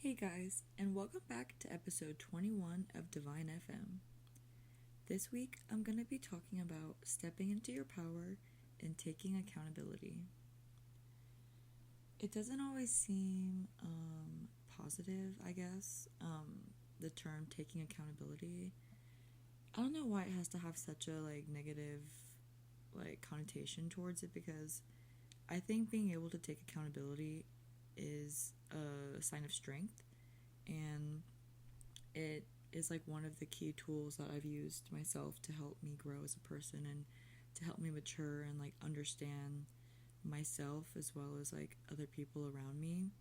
Hey guys, and welcome back to episode 21 of Divine FM. This week I'm going to be talking about stepping into your power and taking accountability. It doesn't always seem positive, I guess, the term taking accountability. I don't know why it has to have such a negative connotation towards it, because I think being able to take accountability is a sign of strength, and it is one of the key tools that I've used myself to help me grow as a person and to help me mature and understand myself as well as other people around me.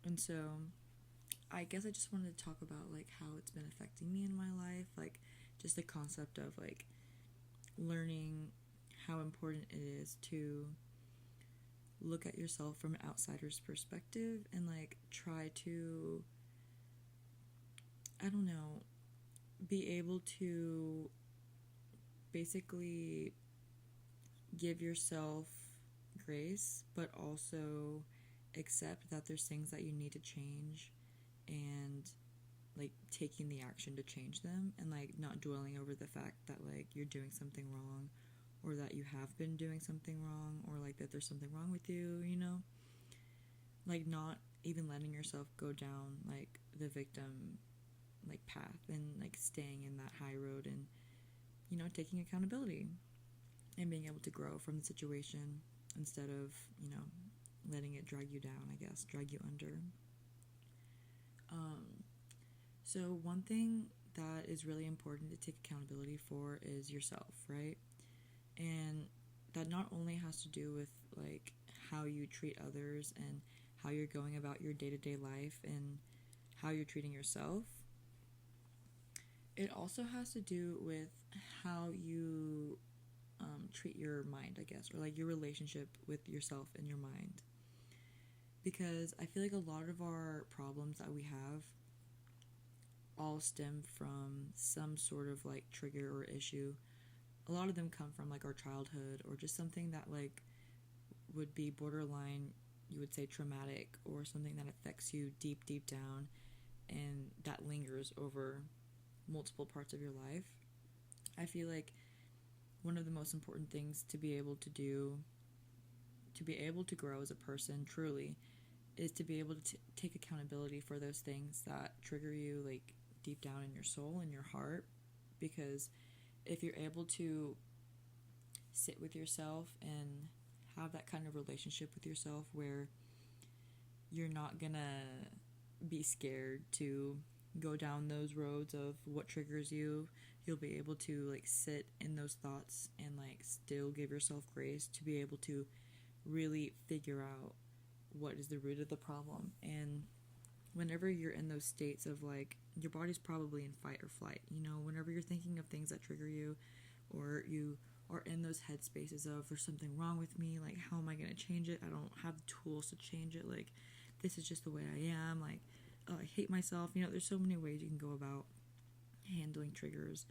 And so I guess I just wanted to talk about how it's been affecting me in my life, just the concept of learning how important it is to look at yourself from an outsider's perspective and try to, I don't know, be able to basically give yourself grace, but also accept that there's things that you need to change, and taking the action to change them, and not dwelling over the fact that you're doing something wrong, or that you have been doing something wrong, or that there's something wrong with you, not even letting yourself go down the victim path, and staying in that high road, and taking accountability and being able to grow from the situation instead of letting it drag you down, I guess, drag you under. So one thing that is really important to take accountability for is yourself, right? And that not only has to do with how you treat others and how you're going about your day-to-day life and how you're treating yourself. It also has to do with how you treat your mind, I guess, or your relationship with yourself and your mind. Because I feel a lot of our problems that we have all stem from some sort of trigger or issue. A lot of them come from our childhood, or just something that would be borderline, you would say, traumatic, or something that affects you deep down, and that lingers over multiple parts of your life. I feel one of the most important things to be able to do, to be able to grow as a person truly, is to be able to take accountability for those things that trigger you deep down in your soul and your heart. Because if you're able to sit with yourself and have that kind of relationship with yourself where you're not gonna be scared to go down those roads of what triggers you, you'll be able to sit in those thoughts and still give yourself grace to be able to really figure out what is the root of the problem. And whenever you're in those states of your body's probably in fight or flight, whenever you're thinking of things that trigger you, or you are in those headspaces of there's something wrong with me, how am I going to change it? I don't have the tools to change it, this is just the way I am, I hate myself. There's so many ways you can go about handling triggers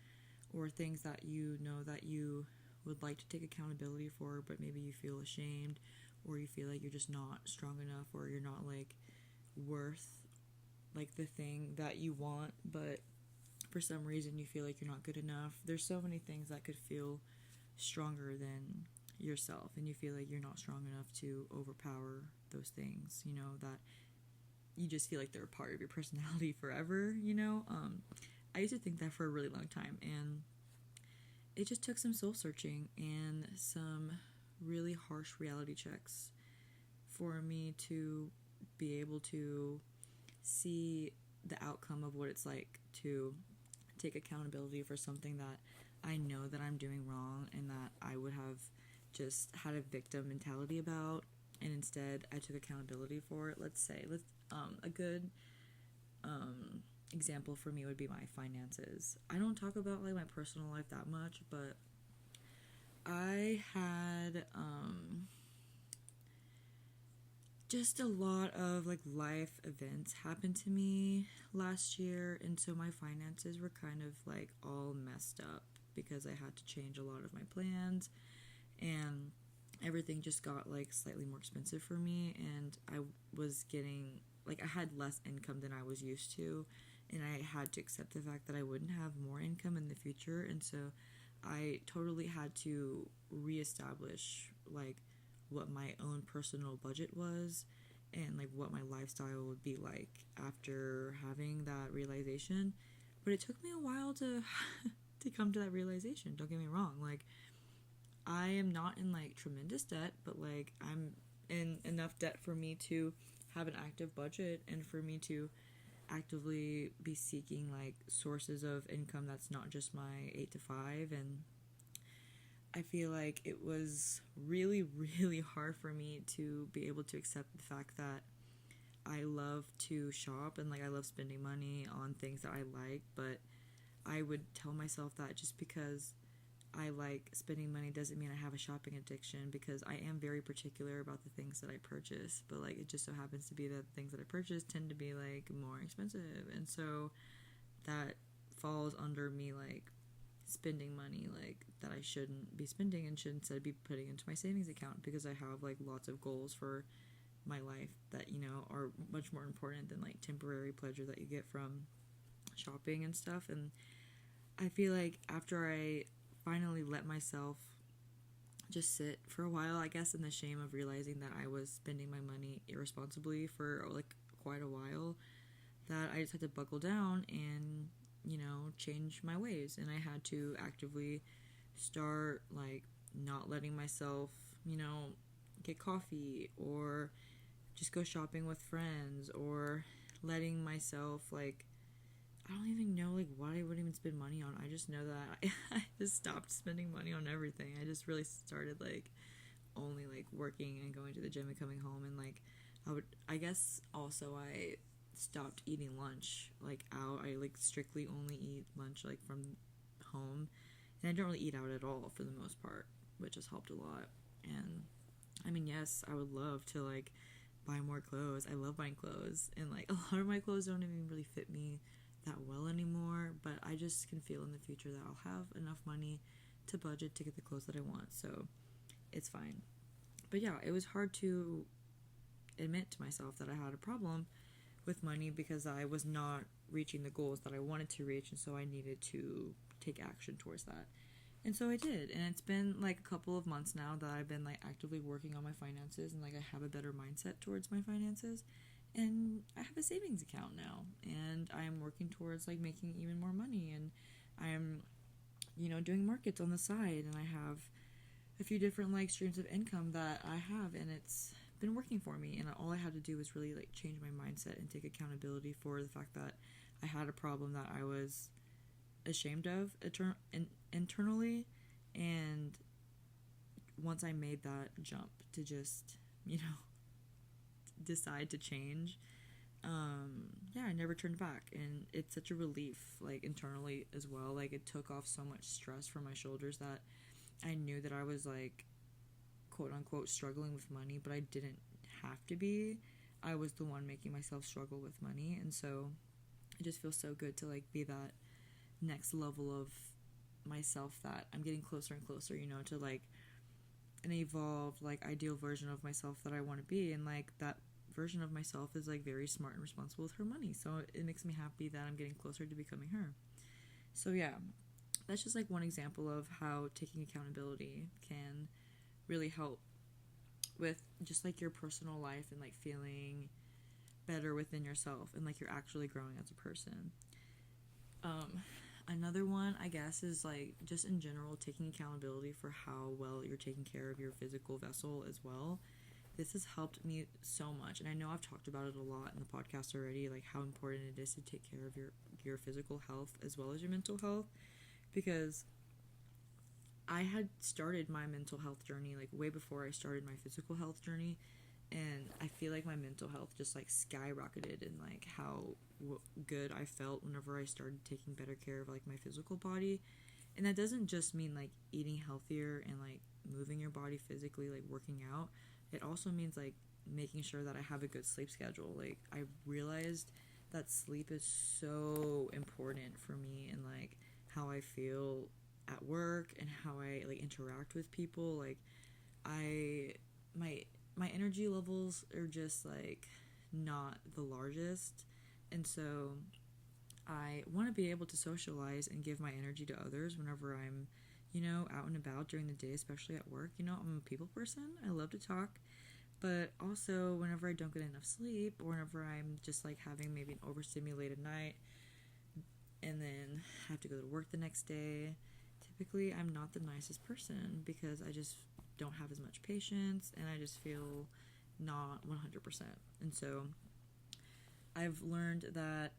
or things that that you would like to take accountability for, but maybe you feel ashamed, or you feel you're just not strong enough, or you're not worth the thing that you want, but for some reason you feel you're not good enough. There's so many things that could feel stronger than yourself, and you feel you're not strong enough to overpower those things, that you just feel they're a part of your personality forever. I used to think that for a really long time, and it just took some soul searching and some really harsh reality checks for me to be able to see the outcome of what it's like to take accountability for something that I know that I'm doing wrong and that I would have just had a victim mentality about, and instead I took accountability for it. Let's a good example for me would be my finances. I don't talk about my personal life that much, but I had just a lot of life events happened to me last year, and so my finances were kind of all messed up because I had to change a lot of my plans, and everything just got slightly more expensive for me, and I was getting like I had less income than I was used to, and I had to accept the fact that I wouldn't have more income in the future. And so I totally had to reestablish like what my own personal budget was and like what my lifestyle would be like after having that realization. But it took me a while to to come to that realization. Don't get me wrong. Like I am not in like tremendous debt, but like I'm in enough debt for me to have an active budget and for me to actively be seeking like sources of income that's not just my 8 to 5. And I feel like it was really really hard for me to be able to accept the fact that I love to shop and like I love spending money on things that I like, but I would tell myself that just because I like spending money doesn't mean I have a shopping addiction, because I am very particular about the things that I purchase. But like it just so happens to be that the things that I purchase tend to be like more expensive, and so that falls under me like spending money like that I shouldn't be spending and should instead be putting into my savings account, because I have like lots of goals for my life that, you know, are much more important than like temporary pleasure that you get from shopping and stuff. And I feel like after I finally let myself just sit for a while, I guess, in the shame of realizing that I was spending my money irresponsibly for like quite a while, that I just had to buckle down and, you know, change my ways. And I had to actively start like not letting myself, you know, get coffee or just go shopping with friends, or letting myself like, I don't even know like what I would even spend money on. I just know that I just stopped spending money on everything. I just really started like only like working and going to the gym and coming home, and like I guess also I stopped eating lunch like out. I like strictly only eat lunch like from home, and I don't really eat out at all for the most part, which has helped a lot. And I mean, yes, I would love to like buy more clothes. I love buying clothes, and like a lot of my clothes don't even really fit me that well anymore, but I just can feel in the future that I'll have enough money to budget to get the clothes that I want, so it's fine. But yeah, it was hard to admit to myself that I had a problem with money because I was not reaching the goals that I wanted to reach, and so I needed to take action towards that. And so I did, and it's been like a couple of months now that I've been like actively working on my finances, and like I have a better mindset towards my finances, and I have a savings account now, and I'm working towards like making even more money, and I'm, you know, doing markets on the side, and I have a few different like streams of income that I have, and it's been working for me. And all I had to do was really like change my mindset and take accountability for the fact that I had a problem that I was ashamed of internally. And once I made that jump to just, you know, decide to change, yeah, I never turned back. And it's such a relief, like internally as well. Like it took off so much stress from my shoulders that I knew that I was like quote unquote struggling with money, but I didn't have to be. I was the one making myself struggle with money. And so it just feels so good to like be that next level of myself that I'm getting closer and closer, you know, to like an evolved like ideal version of myself that I want to be. And like that version of myself is like very smart and responsible with her money, so it makes me happy that I'm getting closer to becoming her. So yeah, that's just like one example of how taking accountability can really help with just like your personal life and like feeling better within yourself, and like you're actually growing as a person. Another one, I guess, is like just in general taking accountability for how well you're taking care of your physical vessel as well. This has helped me so much, and I know I've talked about it a lot in the podcast already, like how important it is to take care of your physical health as well as your mental health, because I had started my mental health journey like way before I started my physical health journey, and I feel like my mental health just like skyrocketed, and like how good I felt whenever I started taking better care of like my physical body. And that doesn't just mean like eating healthier and like moving your body physically, like working out. It also means like making sure that I have a good sleep schedule. Like I realized that sleep is so important for me, and like how I feel at work and how I like interact with people. Like I my energy levels are just like not the largest. And so I want to be able to socialize and give my energy to others whenever I'm, out and about during the day, especially at work. I'm a people person. I love to talk. But also, whenever I don't get enough sleep, or whenever I'm just like having maybe an overstimulated night and then have to go to work the next day, typically I'm not the nicest person because I just don't have as much patience and I just feel not 100%. And so I've learned that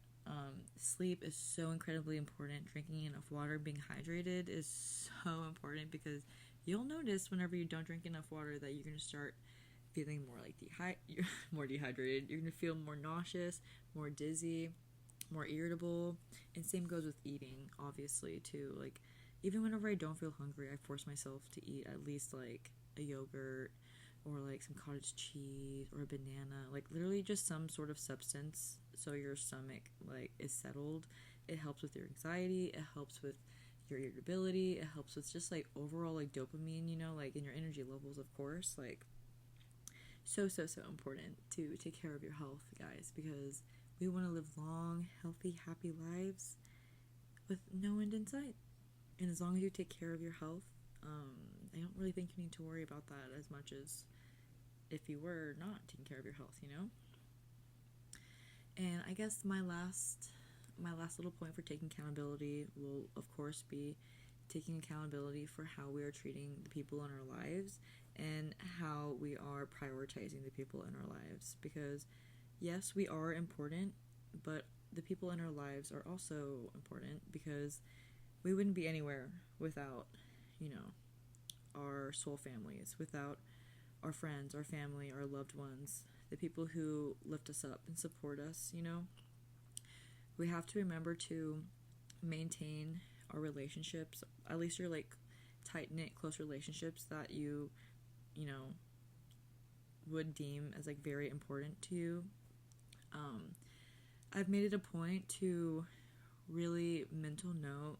sleep is so incredibly important. Drinking enough water, being hydrated is so important because you'll notice whenever you don't drink enough water that you're going to start feeling more like more dehydrated. You're going to feel more nauseous, more dizzy, more irritable. And same goes with eating, obviously, too. Like, even whenever I don't feel hungry, I force myself to eat at least like a yogurt or like some cottage cheese or a banana, like literally just some sort of substance so your stomach like is settled. It helps with your anxiety, it helps with your irritability, it helps with just like overall like dopamine, like in your energy levels, of course. Like, so important to take care of your health, guys, because we want to live long, healthy, happy lives with no end in sight. And as long as you take care of your health, I don't really think you need to worry about that as much as if you were not taking care of your health, And I guess my last little point for taking accountability will, of course, be taking accountability for how we are treating the people in our lives and how we are prioritizing the people in our lives. Because, yes, we are important, but the people in our lives are also important because we wouldn't be anywhere without, our soul families, without our friends, our family, our loved ones, the people who lift us up and support us, We have to remember to maintain our relationships, at least your like tight-knit, close relationships that you would deem as like very important to you. I've made it a point to really mental note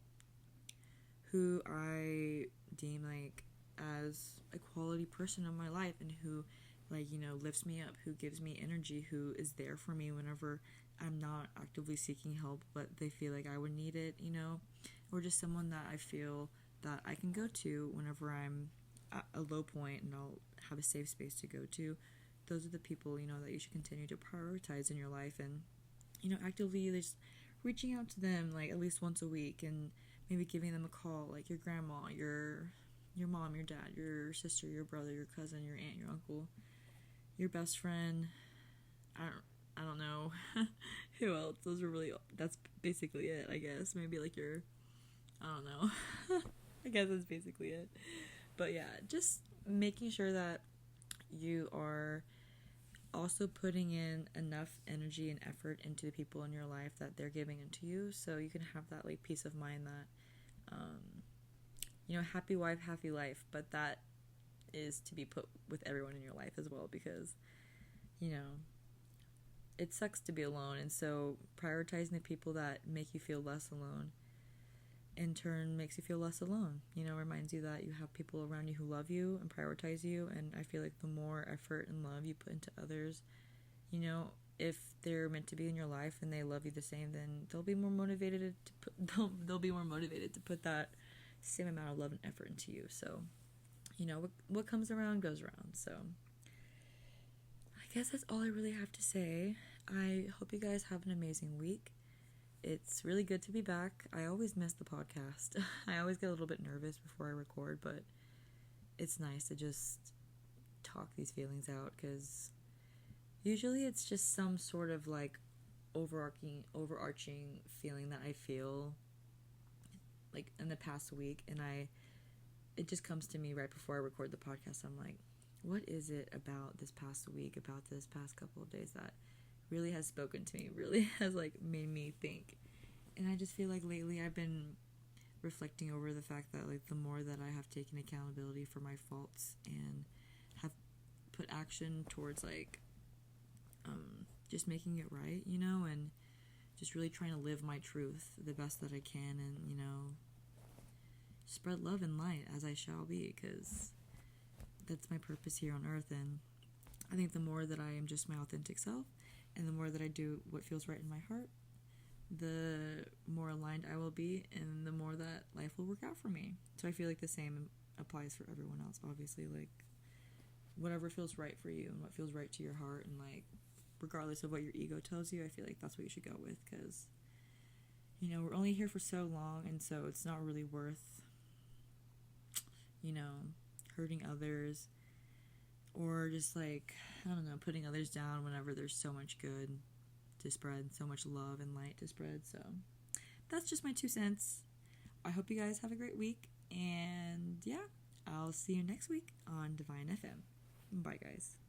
who I deem like as a quality person in my life and who like lifts me up, who gives me energy, who is there for me whenever I'm not actively seeking help but they feel like I would need it, or just someone that I feel that I can go to whenever I'm at a low point and I'll have a safe space to go to. Those are the people that you should continue to prioritize in your life, and actively just reaching out to them like at least once a week and maybe giving them a call, like your grandma, your mom, your dad, your sister, your brother, your cousin, your aunt, your uncle, your best friend. I don't know who else. That's basically it, I guess. Maybe like I don't know. I guess that's basically it. But yeah, just making sure that you are also putting in enough energy and effort into the people in your life that they're giving into you, so you can have that like peace of mind that happy wife, happy life, but that is to be put with everyone in your life as well, because it sucks to be alone, and so prioritizing the people that make you feel less alone in turn makes you feel less alone. Reminds you that you have people around you who love you and prioritize you. And I feel like the more effort and love you put into others, if they're meant to be in your life and they love you the same, then they'll be more motivated they'll be more motivated to put that same amount of love and effort into you. So what comes around goes around. So I guess that's all I really have to say. I hope you guys have an amazing week. It's really good to be back. I always miss the podcast. I always get a little bit nervous before I record, but it's nice to just talk these feelings out, because usually it's just some sort of like overarching feeling that I feel like in the past week, and it just comes to me right before I record the podcast. I'm like, what is it about this past week, about this past couple of days that really has spoken to me, really has like made me think? And I just feel like lately I've been reflecting over the fact that like the more that I have taken accountability for my faults and have put action towards like just making it right, and just really trying to live my truth the best that I can, and spread love and light as I shall be, because that's my purpose here on earth. And I think the more that I am just my authentic self And the more that I do what feels right in my heart, the more aligned I will be, and the more that life will work out for me. So I feel like the same applies for everyone else, obviously. Like, whatever feels right for you and what feels right to your heart, and like, regardless of what your ego tells you, I feel like that's what you should go with, because, you know, we're only here for so long, and so it's not really worth, you know, hurting others, or just like, I don't know, putting others down whenever there's so much good to spread, so much love and light to spread. So that's just my 2 cents. I hope you guys have a great week, and yeah, I'll see you next week on Divine FM. Bye, guys.